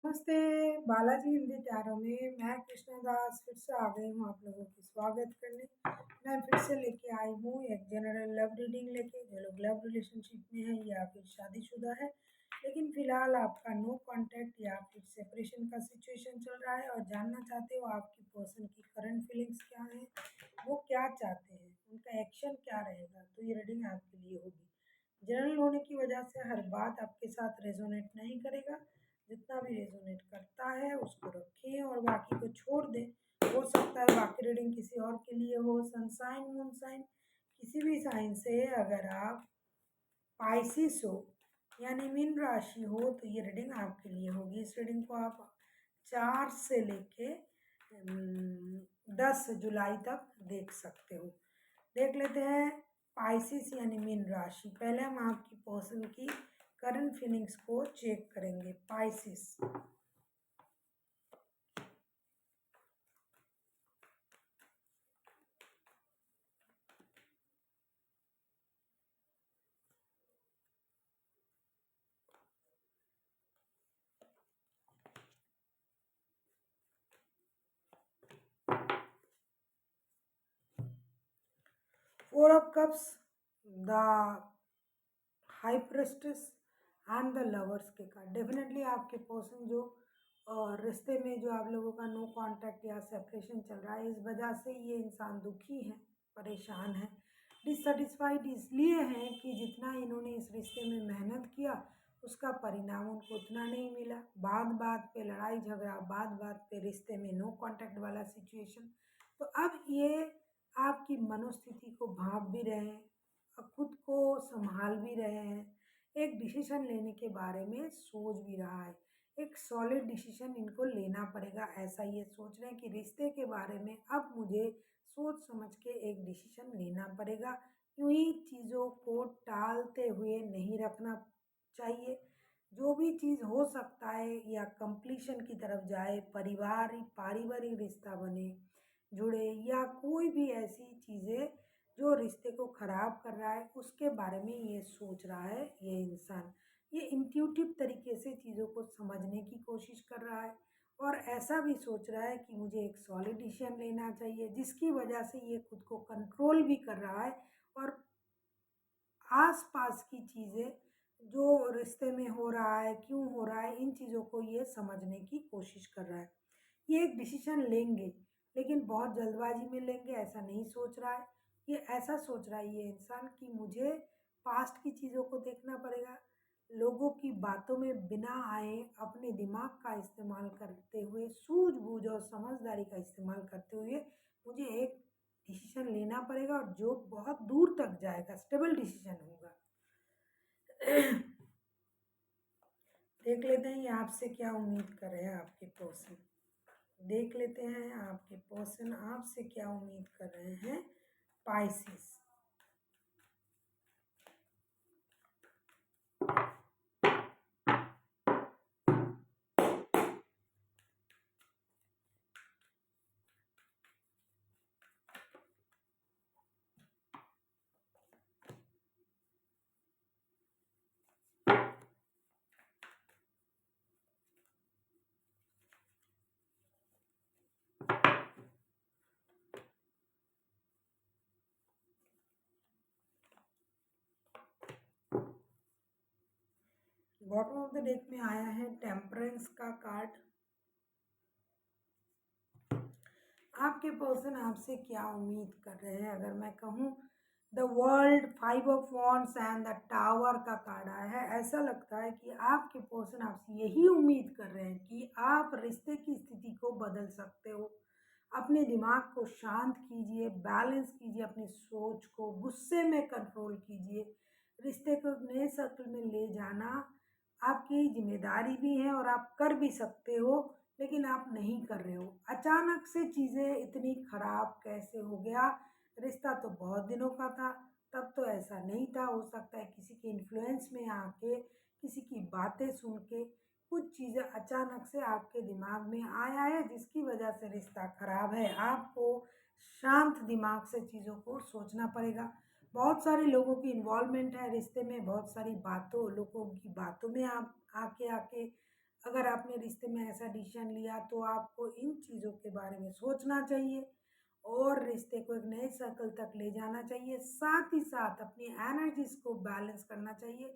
नमस्ते, बालाजी हिंदी टैरो में मैं कृष्णा दास फिर से आ गई हूँ आप लोगों की स्वागत करने। मैं फिर से लेके आई हूँ एक जनरल लव रीडिंग लेके। जो लोग लव रिलेशनशिप में है या फिर शादीशुदा है लेकिन फिलहाल आपका नो कांटेक्ट या फिर सेपरेशन का सिचुएशन चल रहा है और जानना चाहते हो आपकी पर्सन की करंट फीलिंग्स क्या है, वो क्या चाहते हैं, उनका एक्शन क्या रहेगा, तो ये रीडिंग आपके लिए होगी। जनरल होने की वजह से हर बात आपके साथ रेजोनेट नहीं करेगा। जितना भी रेजोनेट करता है उसको रखें और बाकी को छोड़ दें। हो सकता है बाकी रीडिंग किसी और के लिए हो। सनसाइन मून साइन किसी भी साइन से अगर आप पाइसिस हो यानी मीन राशि हो तो ये रीडिंग आपके लिए होगी। इस रीडिंग को आप 4 से लेके 10 जुलाई तक देख सकते हो। देख लेते हैं पाइसिस यानी मीन राशि। पहले हम आपकी पर्सन की करंट फीलिंग्स को चेक करेंगे। Pisces, 4 of cups, the high prestige and the lovers के कार्ड। डेफिनेटली आपके पर्सन जो रिश्ते में जो आप लोगों का नो कांटेक्ट या सेपरेशन चल रहा है, इस वजह से ये इंसान दुखी है, परेशान है, डिससेटिस्फाइड इसलिए है कि जितना इन्होंने इस रिश्ते में मेहनत किया उसका परिणाम उनको उतना नहीं मिला। बात बात पे लड़ाई झगड़ा, बात बात पे रिश्ते में नो कांटेक्ट वाला सिचुएशन। तो अब ये आपकी मनोस्थिति को भाप भी रहे हैं और खुद को संभाल भी रहे हैं। एक डिसीजन लेने के बारे में सोच भी रहा है। एक सॉलिड डिसीजन इनको लेना पड़ेगा, ऐसा ये सोच रहे हैं कि रिश्ते के बारे में अब मुझे सोच समझ के एक डिसीजन लेना पड़ेगा। यूं ही चीज़ों को टालते हुए नहीं रखना चाहिए। जो भी चीज़ हो सकता है या कंप्लीशन की तरफ जाए, पारिवारिक रिश्ता बने, जुड़े या कोई भी ऐसी चीज़ें जो रिश्ते को ख़राब कर रहा है, उसके बारे में ये सोच रहा है ये इंसान। ये इंट्यूटिव तरीके से चीज़ों को समझने की कोशिश कर रहा है और ऐसा भी सोच रहा है कि मुझे एक सॉलिड डिसीजन लेना चाहिए, जिसकी वजह से ये खुद को कंट्रोल भी कर रहा है और आस-पास की चीज़ें जो रिश्ते में हो रहा है, क्यों हो रहा है, इन चीज़ों को ये समझने की कोशिश कर रहा है। ये एक डिसीजन लेंगे, लेकिन बहुत जल्दबाजी में लेंगे ऐसा नहीं सोच रहा है। ये ऐसा सोच रहा है ये इंसान कि मुझे पास्ट की चीज़ों को देखना पड़ेगा। लोगों की बातों में बिना आए अपने दिमाग का इस्तेमाल करते हुए, सूझबूझ और समझदारी का इस्तेमाल करते हुए मुझे एक डिसीजन लेना पड़ेगा और जो बहुत दूर तक जाएगा, स्टेबल डिसीजन होगा। देख लेते हैं ये आपसे क्या उम्मीद कर रहे हैं आपके पर्सन। देख लेते हैं आपके पर्सन आपसे क्या उम्मीद कर रहे हैं। Pisces, bottom of the deck में आया है टेम्परेंस का कार्ड। आपके पर्सन आपसे क्या उम्मीद कर रहे हैं अगर मैं कहूँ। The world, 5 of wands and the tower का कार्ड आया है। ऐसा लगता है कि आपके पर्सन आपसे यही उम्मीद कर रहे हैं कि आप रिश्ते की स्थिति को बदल सकते हो। अपने दिमाग को शांत कीजिए, बैलेंस कीजिए, अपनी सोच को गुस्से में कंट्रोल कीजिए। रिश्ते को नए सर्कल में ले जाना आपकी जिम्मेदारी भी है और आप कर भी सकते हो, लेकिन आप नहीं कर रहे हो। अचानक से चीज़ें इतनी खराब कैसे हो गया? रिश्ता तो बहुत दिनों का था, तब तो ऐसा नहीं था। हो सकता है किसी के इन्फ्लुएंस में आके, किसी की बातें सुन के कुछ चीज़ें अचानक से आपके दिमाग में आया है जिसकी वजह से रिश्ता खराब है। आपको शांत दिमाग से चीज़ों को सोचना पड़ेगा। बहुत सारे लोगों की इन्वॉल्वमेंट है रिश्ते में, बहुत सारी बातों लोगों की बातों में आप आके आके अगर आपने रिश्ते में ऐसा डिसीजन लिया तो आपको इन चीज़ों के बारे में सोचना चाहिए और रिश्ते को एक नए सर्कल तक ले जाना चाहिए। साथ ही साथ अपनी एनर्जीज को बैलेंस करना चाहिए,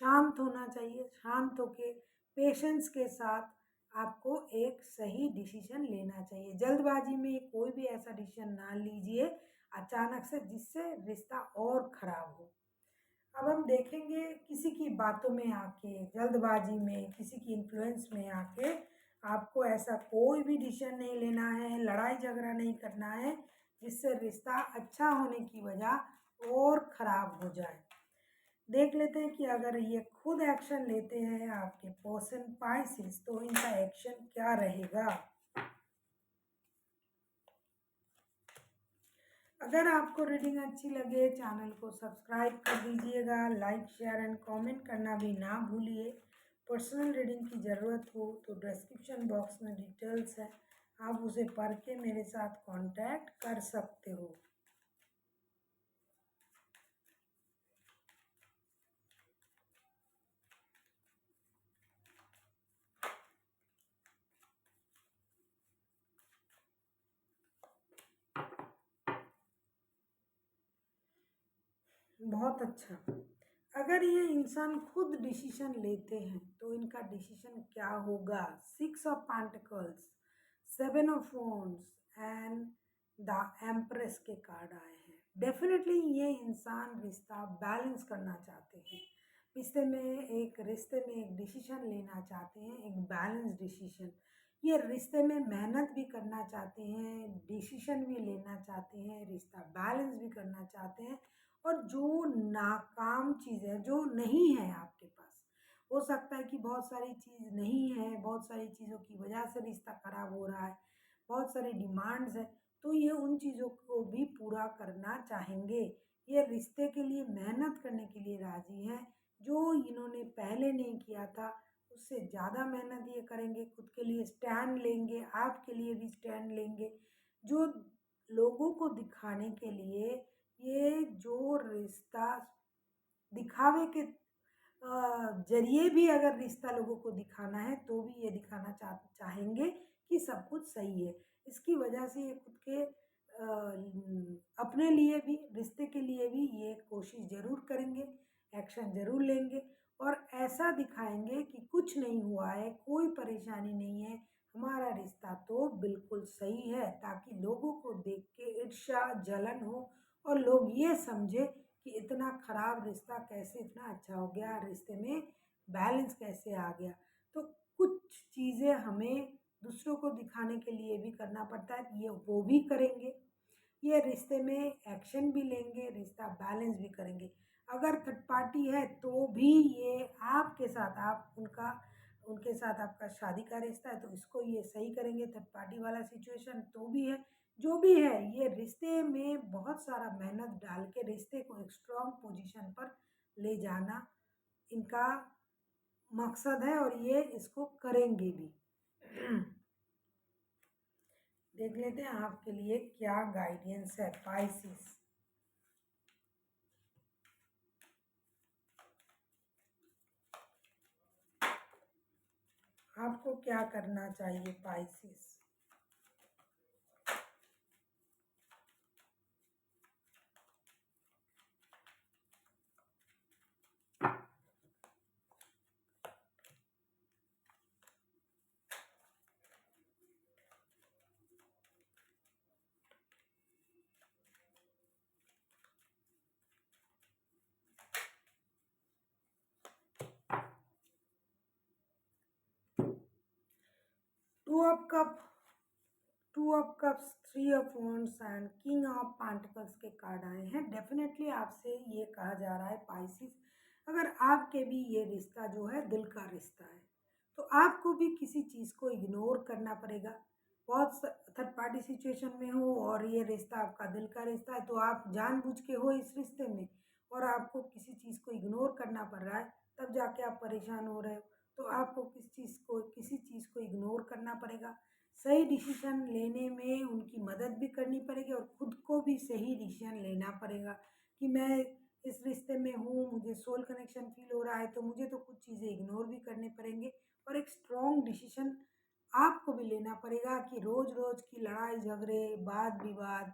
शांत होना चाहिए, शांत होके पेशेंस के साथ आपको एक सही डिसीजन लेना चाहिए। जल्दबाजी में कोई भी ऐसा डिसीजन ना लीजिए अचानक से जिससे रिश्ता और खराब हो। अब हम देखेंगे किसी की बातों में आके, जल्दबाजी में, किसी की इन्फ्लुएंस में आके आपको ऐसा कोई भी डिसीजन नहीं लेना है, लड़ाई झगड़ा नहीं करना है जिससे रिश्ता अच्छा होने की वजह और ख़राब हो जाए। देख लेते हैं कि अगर ये खुद एक्शन लेते हैं आपके पर्सन पाइसेस तो इनका एक्शन क्या रहेगा। अगर आपको रीडिंग अच्छी लगे चैनल को सब्सक्राइब कर दीजिएगा, लाइक शेयर एंड कमेंट करना भी ना भूलिए। पर्सनल रीडिंग की ज़रूरत हो तो डिस्क्रिप्शन बॉक्स में डिटेल्स है, आप उसे पढ़ के मेरे साथ कांटेक्ट कर सकते हो। बहुत अच्छा। अगर ये इंसान खुद डिसीजन लेते हैं तो इनका डिसीजन क्या होगा। 6 of pentacles, 7 of wands and the empress के कार्ड आए हैं। डेफिनेटली ये इंसान रिश्ता बैलेंस करना चाहते हैं, रिश्ते में एक डिसीजन लेना चाहते हैं, एक बैलेंस डिसीजन। ये रिश्ते में मेहनत भी करना चाहते हैं, डिसीजन भी लेना चाहते हैं, रिश्ता बैलेंस भी करना चाहते हैं। और जो नाकाम चीज़ है, जो नहीं है आपके पास, हो सकता है कि बहुत सारी चीज़ नहीं है, बहुत सारी चीज़ों की वजह से रिश्ता खराब हो रहा है, बहुत सारी डिमांड्स है, तो ये उन चीज़ों को भी पूरा करना चाहेंगे। ये रिश्ते के लिए मेहनत करने के लिए राजी हैं। जो इन्होंने पहले नहीं किया था उससे ज़्यादा मेहनत ये करेंगे, खुद के लिए स्टैंड लेंगे, आपके लिए भी स्टैंड लेंगे। जो लोगों को दिखाने के लिए ये जो रिश्ता दिखावे के जरिए भी अगर रिश्ता लोगों को दिखाना है तो भी ये दिखाना चाहेंगे कि सब कुछ सही है। इसकी वजह से ये खुद के अपने लिए भी, रिश्ते के लिए भी ये कोशिश ज़रूर करेंगे, एक्शन ज़रूर लेंगे और ऐसा दिखाएंगे कि कुछ नहीं हुआ है, कोई परेशानी नहीं है, हमारा रिश्ता तो बिल्कुल सही है, ताकि लोगों को देख के ईर्ष्या जलन हो और लोग ये समझे कि इतना खराब रिश्ता कैसे इतना अच्छा हो गया, रिश्ते में बैलेंस कैसे आ गया। तो कुछ चीज़ें हमें दूसरों को दिखाने के लिए भी करना पड़ता है, ये वो भी करेंगे। ये रिश्ते में एक्शन भी लेंगे, रिश्ता बैलेंस भी करेंगे। अगर थर्ड पार्टी है तो भी ये आपके साथ, आप उनका उनके साथ आपका शादी का रिश्ता है तो इसको ये सही करेंगे। थर्ड पार्टी वाला सिचुएशन तो भी है, जो भी है, ये रिश्ते में बहुत सारा मेहनत डाल के रिश्ते को एक स्ट्रॉन्ग पोजीशन पर ले जाना इनका मकसद है और ये इसको करेंगे भी। देख लेते हैं आपके लिए क्या गाइडेंस है पाइसेस। आपको क्या करना चाहिए Pisces. 2 of cup, 2 of cups, 3 of wands and king of pentacles के कार्ड आए हैं। डेफिनेटली आपसे ये कहा जा रहा है पाइसेस, अगर आपके भी ये रिश्ता जो है दिल का रिश्ता है तो आपको भी किसी चीज़ को इग्नोर करना पड़ेगा। बहुत थर्ड पार्टी सिचुएशन में हो और ये रिश्ता आपका दिल का रिश्ता है तो आप जानबूझ के हो इस रिश्ते में और आपको किसी चीज़ को इग्नोर करना पड़ रहा है, तब जाके आप परेशान हो रहे हो। तो आपको किसी चीज़ को इग्नोर करना पड़ेगा। सही डिसीजन लेने में उनकी मदद भी करनी पड़ेगी और खुद को भी सही डिसीजन लेना पड़ेगा कि मैं इस रिश्ते में हूँ, मुझे सोल कनेक्शन फील हो रहा है, तो मुझे तो कुछ चीज़ें इग्नोर भी करने पड़ेंगे और एक स्ट्रॉन्ग डिसीजन आपको भी लेना पड़ेगा कि रोज़-रोज़ की लड़ाई झगड़े, वाद-विवाद,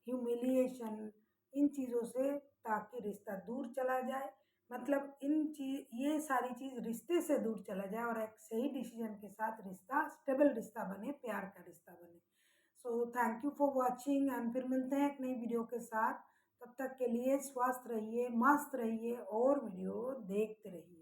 ह्यूमिलिएशन इन चीज़ों से ताकि रिश्ता दूर चला जाए, मतलब ये सारी चीज़ रिश्ते से दूर चला जाए और एक सही डिसीजन के साथ रिश्ता स्टेबल रिश्ता बने, प्यार का रिश्ता बने। So thank you for watching and फिर मिलते हैं एक नई वीडियो के साथ। तब तक के लिए स्वस्थ रहिए, मस्त रहिए और वीडियो देखते रहिए।